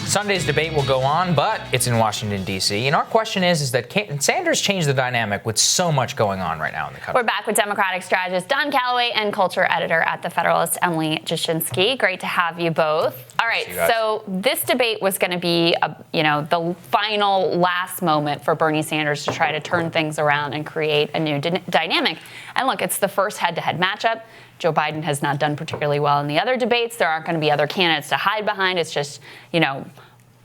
Sunday's debate will go on, but it's in Washington, D.C. And our question is that can Sanders change the dynamic with so much going on right now in the country? We're back with Democratic strategist Don Calloway and culture editor at The Federalist, Emily Jashinsky. Great to have you both. All right, so this debate was going to be, the final last moment for Bernie Sanders to try to turn things around and create a new dynamic. And look, it's the first head-to-head matchup. Joe Biden has not done particularly well in the other debates. There aren't going to be other candidates to hide behind. It's just,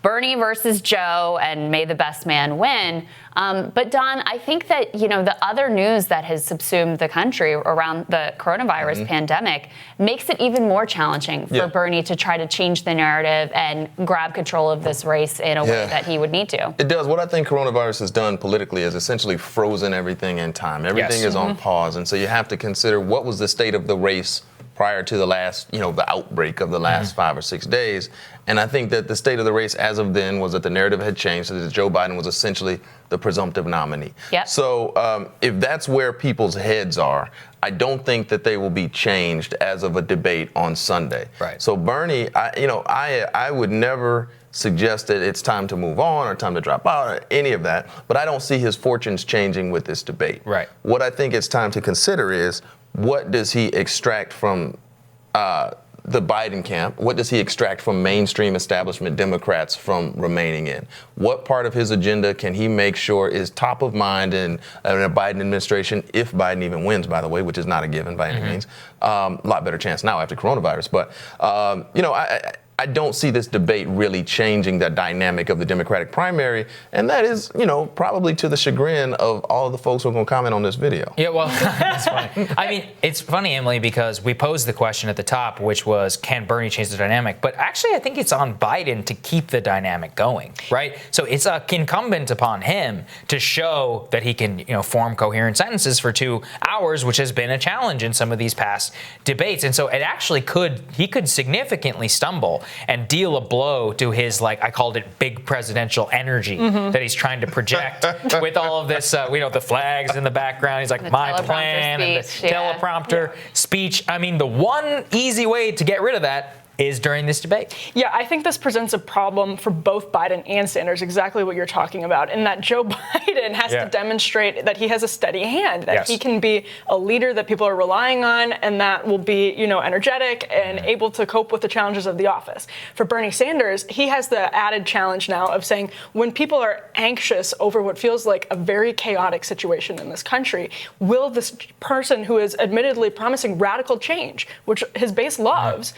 Bernie versus Joe, and may the best man win. But Don, I think that, the other news that has subsumed the country around the coronavirus pandemic makes it even more challenging for Bernie to try to change the narrative and grab control of this race in a way that he would need to. It does. What I think coronavirus has done politically is essentially frozen everything in time. Everything is on pause. And so you have to consider what was the state of the race prior to the last, the outbreak of the last 5 or 6 days. And I think that the state of the race as of then was that the narrative had changed, so that Joe Biden was essentially the presumptive nominee. Yep. So if that's where people's heads are, I don't think that they will be changed as of a debate on Sunday. Right. So Bernie, I would never suggest that it's time to move on or time to drop out or any of that, but I don't see his fortunes changing with this debate. Right. What I think it's time to consider is, what does he extract from the Biden camp? What does he extract from mainstream establishment Democrats from remaining in? What part of his agenda can he make sure is top of mind in a Biden administration, if Biden even wins, by the way, which is not a given by any means. A lot better chance now after coronavirus. But, I don't see this debate really changing the dynamic of the Democratic primary, and that is, probably to the chagrin of all of the folks who are going to comment on this video. Yeah, well, that's funny. I mean, it's funny, Emily, because we posed the question at the top, which was, can Bernie change the dynamic? But actually, I think it's on Biden to keep the dynamic going, right? So it's incumbent upon him to show that he can, form coherent sentences for 2 hours, which has been a challenge in some of these past debates. And so it actually he could significantly stumble and deal a blow to his, I called it big presidential energy that he's trying to project with all of this, the flags in the background. He's like, my plan, and the teleprompter speech. I mean, the one easy way to get rid of that is during this debate. Yeah, I think this presents a problem for both Biden and Sanders, exactly what you're talking about, in that Joe Biden has to demonstrate that he has a steady hand, that he can be a leader that people are relying on, and that will be, energetic and able to cope with the challenges of the office. For Bernie Sanders, he has the added challenge now of saying, when people are anxious over what feels like a very chaotic situation in this country, will this person who is admittedly promising radical change, which his base loves,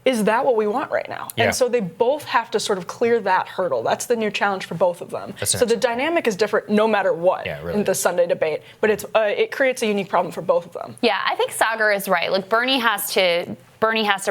is that what we want right now? Yeah. And so they both have to sort of clear that hurdle. That's the new challenge for both of them. So the dynamic is different no matter what in the Sunday debate, but it creates a unique problem for both of them. Yeah, I think Sagar is right. Look, Bernie has to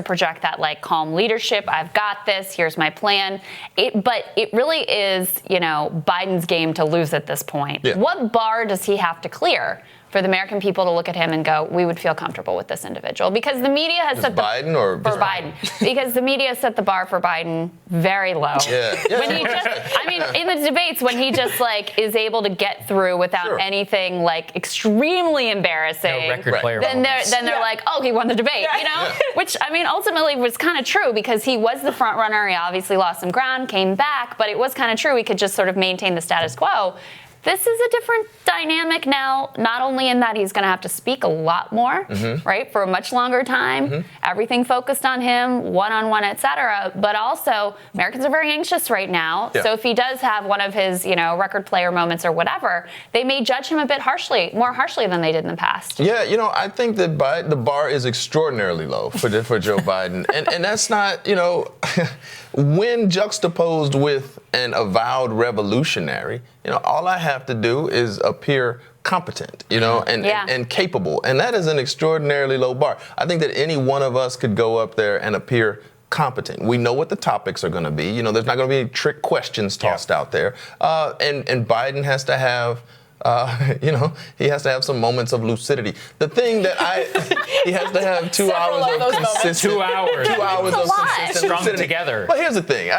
project that calm leadership. I've got this. Here's my plan. But it really is, Biden's game to lose at this point. Yeah. What bar does he have to clear for the American people to look at him and go, we would feel comfortable with this individual? Because the media has set Biden or for Biden. Because the media has set the bar for Biden very low. When he in the debates, when he just is able to get through without anything extremely embarrassing, no record player then they're like, oh, he won the debate, Which ultimately was kind of true, because he was the front runner. He obviously lost some ground, came back, but it was kind of true. He could just sort of maintain the status quo. This is a different dynamic now, not only in that he's going to have to speak a lot more, right, for a much longer time, everything focused on him, one-on-one, et cetera, but also Americans are very anxious right now. So if he does have one of his, record player moments or whatever, they may judge him a bit more harshly than they did in the past. Yeah, I think that the bar is extraordinarily low for Joe Biden. And that's not, when juxtaposed with an avowed revolutionary, all I have to do is appear competent, and capable. And that is an extraordinarily low bar. I think that any one of us could go up there and appear competent. We know what the topics are going to be. There's not going to be any trick questions tossed out there. And Biden has to have he has to have some moments of lucidity. The thing that he has to have 2 hours of consistent. 2 hours. 2 hours of consistent strung lucidity. Together. But here's the thing,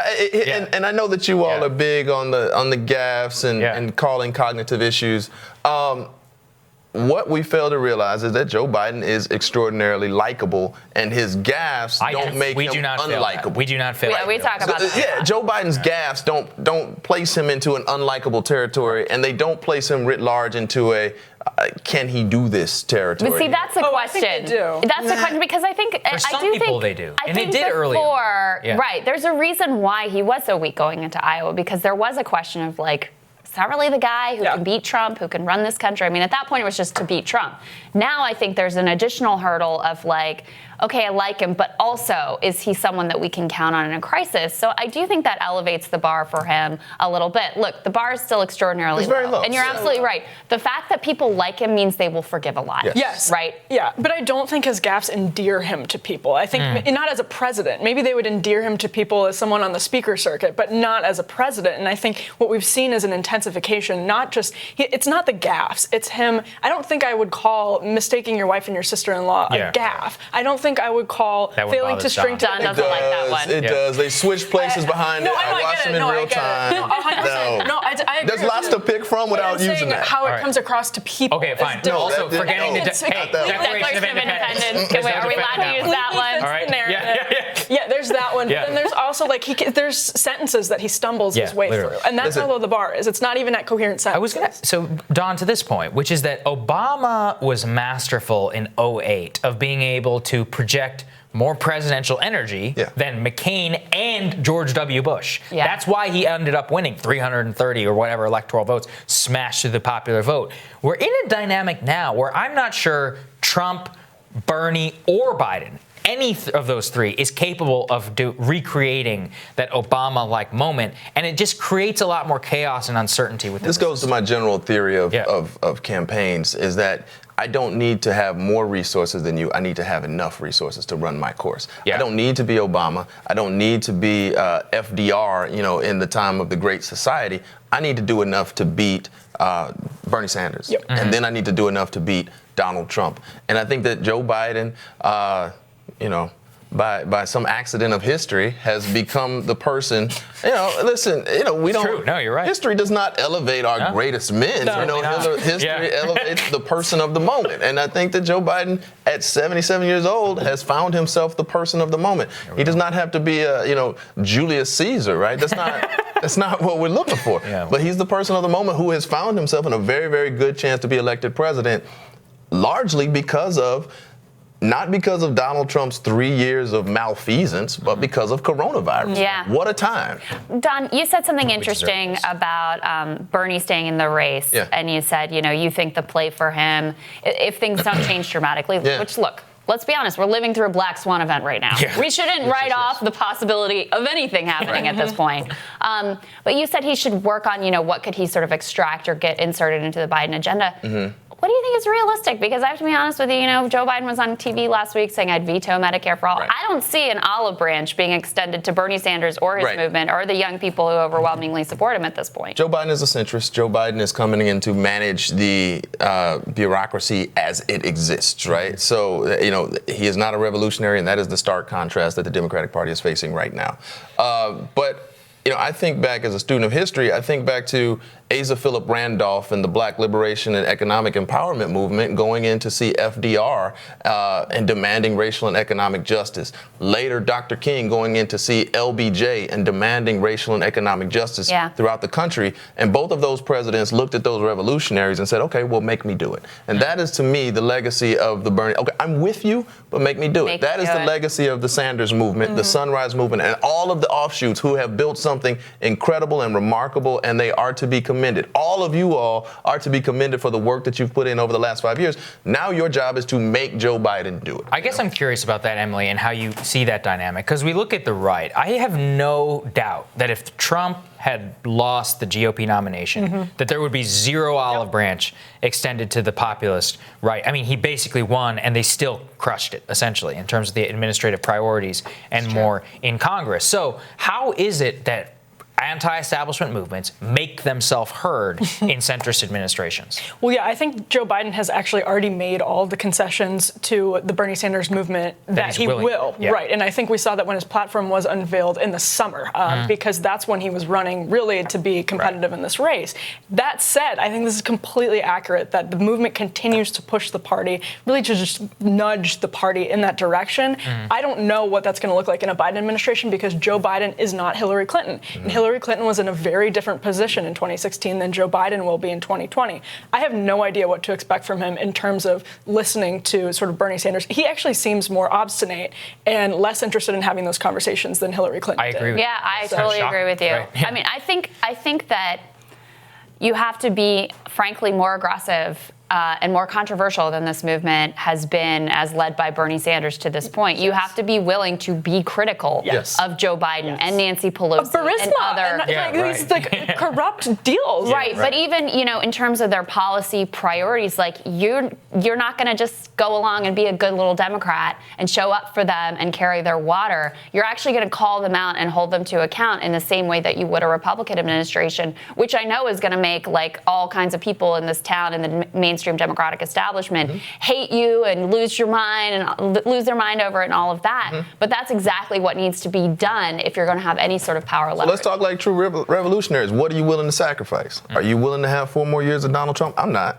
and I know that you all are big on the gaffes and calling cognitive issues. what we fail to realize is that Joe Biden is extraordinarily likable, and his gaffes don't make him unlikable. We do not fail. Yeah, we talk about that. Yeah, Joe Biden's gaffes don't place him into an unlikable territory, and they don't place him writ large into a can he do this territory. But see, that's the question. I think they do. That's the question, because I think for some people they do, and they did earlier. Right, there's a reason why he was so weak going into Iowa, because there was a question of like, it's not really the guy who can beat Trump, who can run this country. I mean, at that point, it was just to beat Trump. Now I think there's an additional hurdle of like, okay, I like him, but also, is he someone that we can count on in a crisis? So I do think that elevates the bar for him a little bit. Look, the bar is still extraordinarily low. And you're absolutely right. The fact that people like him means they will forgive a lot. Yes. Right? Yeah, but I don't think his gaffes endear him to people. I think not as a president. Maybe they would endear him to people as someone on the speaker circuit, but not as a president. And I think what we've seen is an intensification, not just, it's not the gaffes, it's him. I don't think I would call mistaking your wife and your sister-in-law a gaffe. I don't think I would call failing to strengthen. Don doesn't like that one. It does. They switch places behind it. I watch them in real time. No, 100%. No, I agree. There's lots to pick from without using that. How it comes across to people. Okay, fine. Also, forgetting the Declaration of Independence. Are we allowed to use that one? All right. Yeah, there's that one. Yeah. But then there's also like there's sentences that he stumbles his way through, and that's how low the bar is. It's not even at coherent sentences. So Don, to this point, which is that Obama was masterful in 2008 of being able to project more presidential energy than McCain and George W. Bush. Yeah. That's why he ended up winning 330 or whatever electoral votes, smashed through the popular vote. We're in a dynamic now where I'm not sure Trump, Bernie, or Biden, any of those three, is capable of recreating that Obama-like moment, and it just creates a lot more chaos and uncertainty with this. This goes to my general theory of campaigns, is that I don't need to have more resources than you. I need to have enough resources to run my course. I don't need to be Obama. I don't need to be FDR, in the time of the Great Society. I need to do enough to beat Bernie Sanders. And then I need to do enough to beat Donald Trump. And I think that Joe Biden, by some accident of history, has become the person. Listen, we don't. True. No, you're right. History does not elevate our greatest men. History elevates the person of the moment. And I think that Joe Biden, at 77 years old, has found himself the person of the moment. He does not have to be Julius Caesar, right? That's not what we're looking for. But he's the person of the moment who has found himself in a very, very good chance to be elected president, largely not because of Donald Trump's 3 years of malfeasance, but because of coronavirus. Yeah. What a time. Don, you said something interesting about Bernie staying in the race. And you said, you think the play for him, if things don't change dramatically, which, look, let's be honest, we're living through a black swan event right now. We shouldn't write off the possibility of anything happening at this point. But you said he should work on, what could he sort of extract or get inserted into the Biden agenda. What do you think is realistic? Because I have to be honest with you, Joe Biden was on TV last week saying I'd veto Medicare for all. I don't see an olive branch being extended to Bernie Sanders or his movement or the young people who overwhelmingly support him at this point. Joe Biden is a centrist. Joe Biden is coming in to manage the bureaucracy as it exists, right? So, he is not a revolutionary, and that is the stark contrast that the Democratic Party is facing right now. But I think back as a student of history, I think back to Asa Philip Randolph and the Black Liberation and Economic Empowerment Movement going in to see FDR and demanding racial and economic justice. Later, Dr. King going in to see LBJ and demanding racial and economic justice throughout the country. And both of those presidents looked at those revolutionaries and said, okay, well, make me do it. And that is, to me, the legacy of the Bernie. Okay, I'm with you, but make me do it. That is the legacy of the Sanders movement, the Sunrise movement, and all of the offshoots who have built something incredible and remarkable, and they are to be commended. All of you all are to be commended for the work that you've put in over the last 5 years. Now your job is to make Joe Biden do it. I guess I'm curious about that, Emily, and how you see that dynamic. Because we look at the right. I have no doubt that if Trump had lost the GOP nomination, that there would be zero olive branch extended to the populist right. I mean, he basically won, and they still crushed it, essentially, in terms of the administrative priorities and more in Congress. So how is it that anti-establishment movements make themselves heard in centrist administrations? Well, yeah, I think Joe Biden has actually already made all the concessions to the Bernie Sanders movement that he will. Yeah. Right. And I think we saw that when his platform was unveiled in the summer, because that's when he was running really to be competitive in this race. That said, I think this is completely accurate that the movement continues to push the party, really to just nudge the party in that direction. I don't know what that's going to look like in a Biden administration because Joe Biden is not Hillary Clinton. And Hillary Clinton was in a very different position in 2016 than Joe Biden will be in 2020. I have no idea what to expect from him in terms of listening to sort of Bernie Sanders. He actually seems more obstinate and less interested in having those conversations than Hillary Clinton did. I agree with Yeah, I totally agree with you. Right. Yeah. I mean, I think that you have to be, frankly, more aggressive and more controversial than this movement has been as led by Bernie Sanders to this point. You have to be willing to be critical of Joe Biden and Nancy Pelosi and other these like corrupt deals. Right. But even, in terms of their policy priorities, like you're not going to just go along and be a good little Democrat and show up for them and carry their water. You're actually going to call them out and hold them to account in the same way that you would a Republican administration, which I know is going to make like all kinds of people in this town in the mainstream Democratic establishment hate you and lose their mind over it and all of that. But that's exactly what needs to be done if you're going to have any sort of power leverage. So let's talk like true revolutionaries. What are you willing to sacrifice? Are you willing to have 4 more years of Donald Trump? I'm not.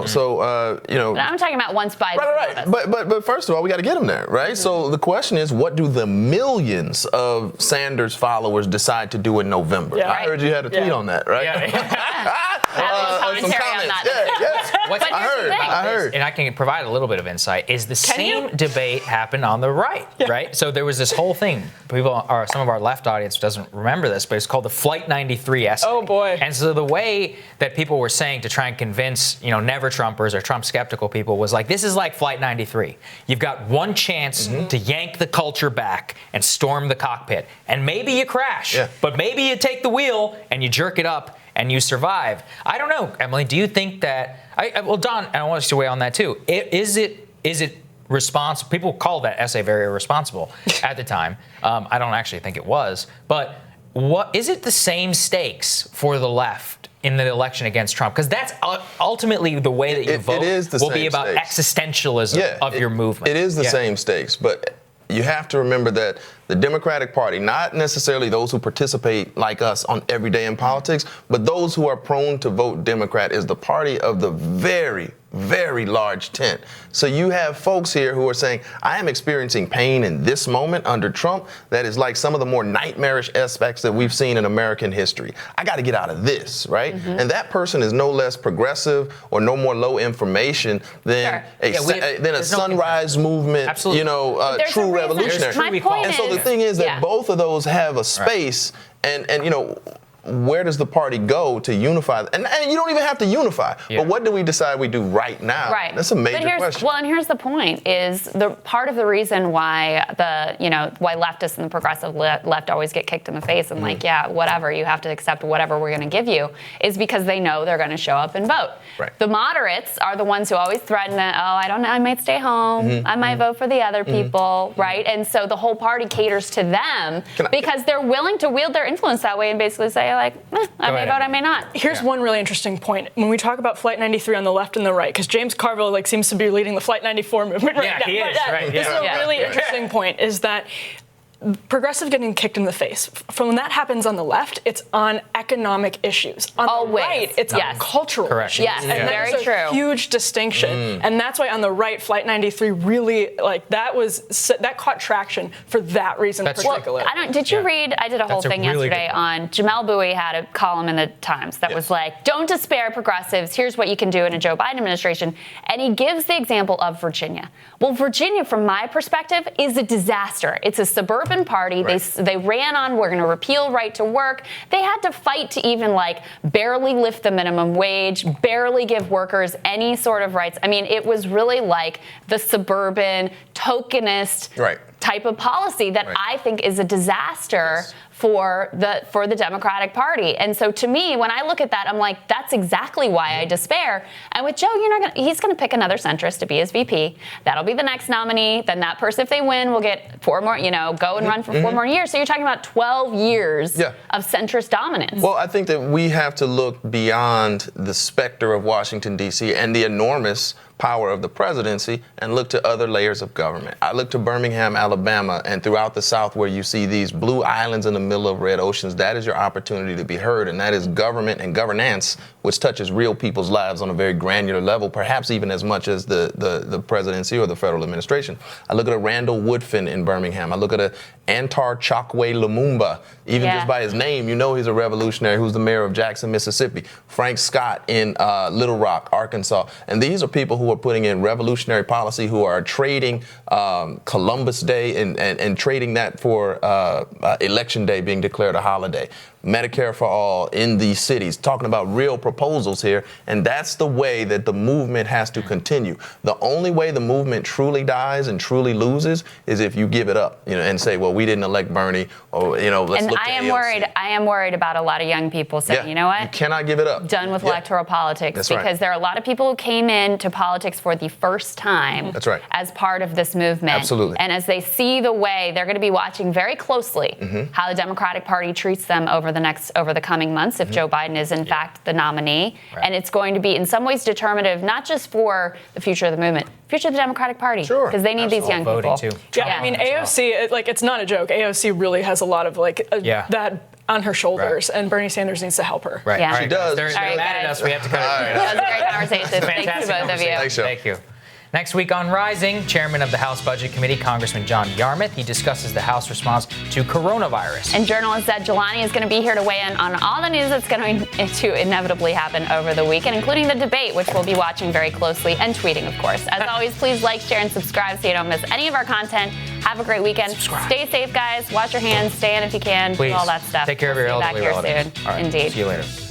So But I'm talking about once Biden. Right. But first of all, we got to get him there, right? So the question is, what do the millions of Sanders followers decide to do in November? Yeah. I heard you had a tweet on that, right? Some comments. On that. Yes. I heard. And I can provide a little bit of insight. Is the same debate happened on the right, right? So there was this whole thing. Some of our left audience doesn't remember this, but it's called the Flight 93 essay. Oh boy! And so the way that people were saying to try and convince, never Trumpers or Trump skeptical people was like, this is like Flight 93. You've got one chance to yank the culture back and storm the cockpit, and maybe you crash, but maybe you take the wheel and you jerk it up and you survive. I don't know, Emily. Do you think that? Well, Don, I want you to weigh on that too. Is it responsible? People called that essay very irresponsible at the time. I don't actually think it was. But what is it? The same stakes for the left in the election against Trump? Because that's ultimately the way that you vote. It is the will same be about stakes. Existentialism of your movement. It is the same stakes, but you have to remember that the Democratic Party, not necessarily those who participate like us on every day in politics, but those who are prone to vote Democrat, is the party of the very, very large tent. So you have folks here who are saying, I am experiencing pain in this moment under Trump that is like some of the more nightmarish aspects that we've seen in American history. I got to get out of this, right? And that person is no less progressive or no more low information than a sunrise movement, true revolutionary. My point and so the thing is that both of those have a space, and where does the party go to unify? And you don't even have to unify. But what do we decide we do right now? Right. That's a major question. Well, and here's the point: is the part of the reason why why leftists and the progressive left always get kicked in the face and whatever, you have to accept whatever we're going to give you, is because they know they're going to show up and vote. Right. The moderates are the ones who always threaten that, I don't know, I might stay home, I might vote for the other people, right? And so the whole party caters to them because they're willing to wield their influence that way and basically say, I may vote, I may not. Here's one really interesting point. When we talk about Flight 93 on the left and the right, because James Carville seems to be leading the Flight 94 movement right now. He is, right? This is a really interesting point, is that progressive getting kicked in the face. From when that happens on the left, it's on economic issues. On the right, it's on cultural issues. Yes, and very that's a huge distinction. And that's why on the right, Flight 93 really, that caught traction for that reason particularly. Well, did you read, I did a whole thing yesterday on, Jamel Bouie had a column in the Times that was like, don't despair progressives, here's what you can do in a Joe Biden administration. And he gives the example of Virginia. Well, Virginia, from my perspective, is a disaster. It's a suburban party. Right. They ran on, we're going to repeal right to work. They had to fight to even barely lift the minimum wage, barely give workers any sort of rights. I mean, it was really like the suburban tokenist type of policy that I think is a disaster for the Democratic Party. And so to me, when I look at that, I'm like, that's exactly why I despair. And with Joe, he's going to pick another centrist to be his VP. That'll be the next nominee. Then that person, if they win, will get 4 more, go and run for 4 more years. So you're talking about 12 years of centrist dominance. Well, I think that we have to look beyond the specter of Washington, D.C. and the enormous power of the presidency and look to other layers of government. I look to Birmingham, Alabama, and throughout the South where you see these blue islands in the middle of red oceans. That is your opportunity to be heard, and that is government and governance, which touches real people's lives on a very granular level, perhaps even as much as the presidency or the federal administration. I look at a Randall Woodfin in Birmingham. I look at a Antar Chokwe Lumumba. Even just by his name, he's a revolutionary who's the mayor of Jackson, Mississippi. Frank Scott in Little Rock, Arkansas. And these are people who are putting in revolutionary policy, who are trading Columbus Day and trading that for Election Day being declared a holiday. Medicare for all in these cities, talking about real proposals here. And that's the way that the movement has to continue. The only way the movement truly dies and truly loses is if you give it up, and say, well, we didn't elect Bernie, or, let's look to AOC. I am worried about a lot of young people saying, you know what? You cannot give it up. Done with electoral politics. That's because there are a lot of people who came into politics for the first time. That's right. As part of this movement. Absolutely. And as they see the way, they're going to be watching very closely how the Democratic Party treats them over the coming months if Joe Biden is in fact the nominee. Right. And it's going to be in some ways determinative, not just for the future of the movement, future of the Democratic Party. Sure. Because they need these young people. Too. Yeah, I mean, AOC, it's not a joke. AOC really has a lot of that on her shoulders, and Bernie Sanders needs to help her. Right. Yeah. She does. They're mad at us. We have to cut it. That was a great conversation. Thanks to both of you. Thanks, Joe. Thank you. Next week on Rising, Chairman of the House Budget Committee, Congressman John Yarmuth. He discusses the House response to coronavirus. And journalist Zed Jelani is going to be here to weigh in on all the news that's going to inevitably happen over the weekend, including the debate, which we'll be watching very closely, and tweeting, of course. As always, please like, share, and subscribe so you don't miss any of our content. Have a great weekend. Stay safe, guys. Wash your hands. Stay in if you can. Please. Do all that stuff. Take care of your elderly relatives. Back here soon. All right. Indeed. See you later.